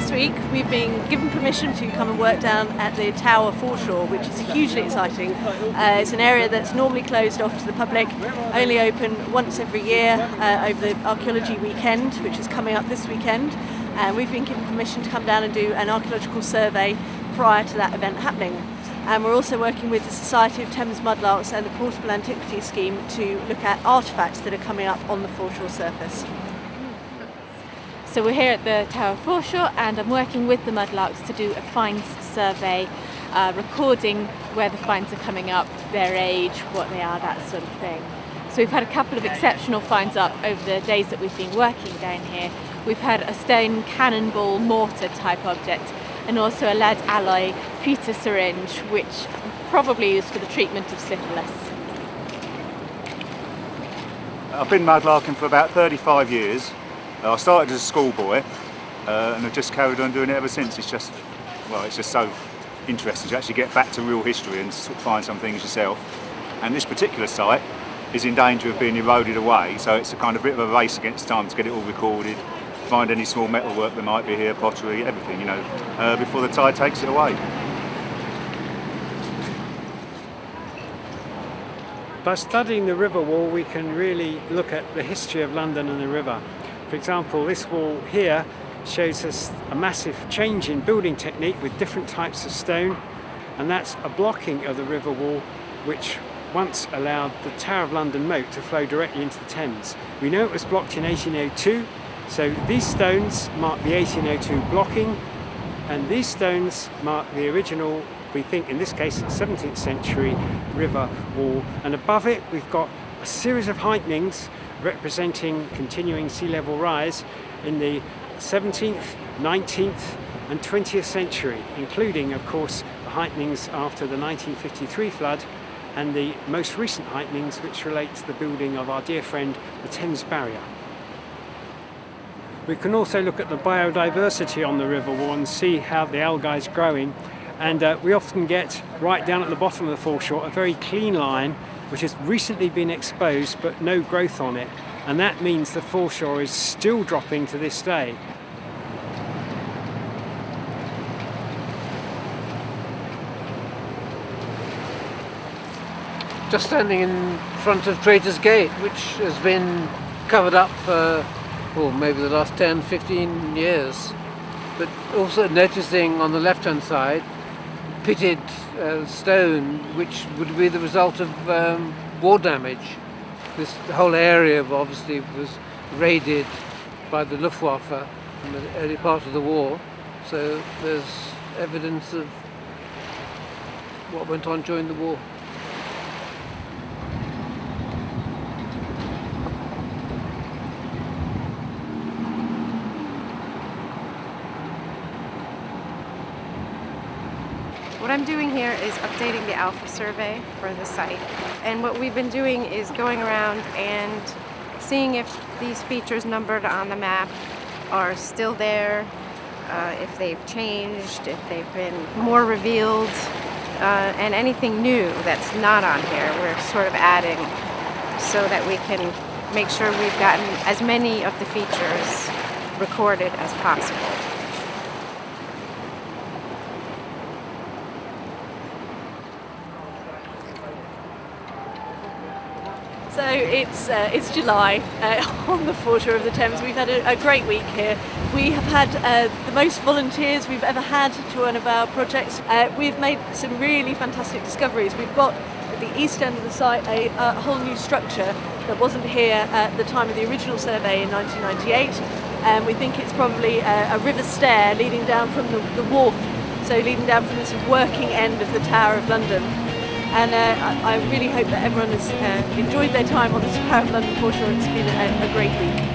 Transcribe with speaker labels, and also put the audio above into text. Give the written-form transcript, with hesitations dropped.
Speaker 1: This week we've been given permission to come and work down at the Tower foreshore, which is hugely exciting. It's an area that's normally closed off to the public, only open once every year over the archaeology weekend, which is coming up this weekend. And we've been given permission to come down and do an archaeological survey prior to that event happening. And we're also working with the Society of Thames Mudlarks and the Portable Antiquities Scheme to look at artefacts that are coming up on the foreshore surface.
Speaker 2: So we're here at the Tower foreshore and I'm working with the Mudlarks to do a finds survey, recording where the finds are coming up, their age, what they are, that sort of thing. So we've had a couple of exceptional finds up over the days that we've been working down here. We've had a stone cannonball mortar type object and also a lead alloy pewter syringe, which probably used for the treatment of syphilis.
Speaker 3: I've been mudlarking for about 35 years. I started as a schoolboy and I've just carried on doing it ever since. It's just so interesting to actually get back to real history and sort of find some things yourself. And this particular site is in danger of being eroded away, so it's a kind of bit of a race against time to get it all recorded, find any small metalwork that might be here, pottery, everything, before the tide takes it away.
Speaker 4: By studying the river wall, we can really look at the history of London and the river. For example, this wall here shows us a massive change in building technique with different types of stone, and that's a blocking of the river wall which once allowed the Tower of London moat to flow directly into the Thames. We know it was blocked in 1802, so these stones mark the 1802 blocking, and these stones mark the original, we think in this case, 17th century river wall. And above it we've got a series of heightenings representing continuing sea level rise in the 17th, 19th and 20th century, including of course the heightenings after the 1953 flood and the most recent heightenings which relate to the building of our dear friend the Thames Barrier. We can also look at the biodiversity on the river wall and see how the algae is growing, and we often get right down at the bottom of the foreshore a very clean line which has recently been exposed but no growth on it, and that means the foreshore is still dropping to this day.
Speaker 5: Just standing in front of Traitor's Gate, which has been covered up for maybe the last 10-15 years, but also noticing on the left hand side pitted stone which would be the result of war damage. This whole area obviously was raided by the Luftwaffe in the early part of the war, so there's evidence of what went on during the war.
Speaker 6: What I'm doing here is updating the alpha survey for the site, and what we've been doing is going around and seeing if these features numbered on the map are still there, if they've changed, if they've been more revealed, and anything new that's not on here we're sort of adding so that we can make sure we've gotten as many of the features recorded as possible.
Speaker 1: So it's July on the foreshore of the Thames. We've had a great week here. We have had the most volunteers we've ever had to one of our projects. We've made some really fantastic discoveries. We've got at the east end of the site a whole new structure that wasn't here at the time of the original survey in 1998. We think it's probably a river stair leading down from the wharf, so leading down from this working end of the Tower of London. And I really hope that everyone has enjoyed their time on the Tower of London foreshore. It's been a great week.